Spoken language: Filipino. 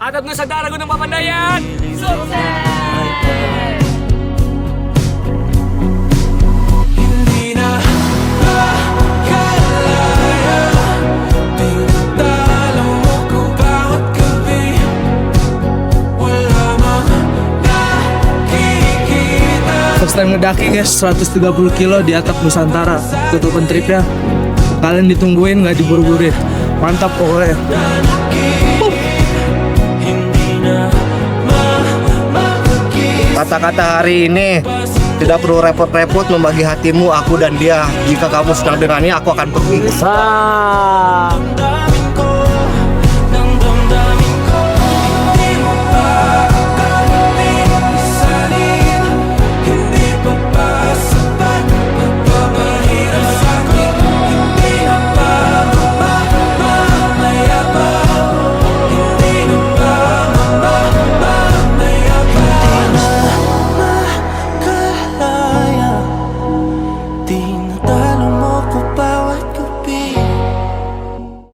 Atap na sa Daragon ng Papandayan! Sukses! Hindi na makalaya, tinatalo mo ko bawat gabi. Wala mang nakikita. First time ngedaki guys, 130 kilo di atap Nusantara. Tutupan tripnya. Kalian ditungguin, nggak diburu-buru. Mantap pokoknya. Kata-kata hari ini tidak perlu repot-repot membagi hatimu, aku dan dia. Jika kamu sedang dengannya, aku akan pergi.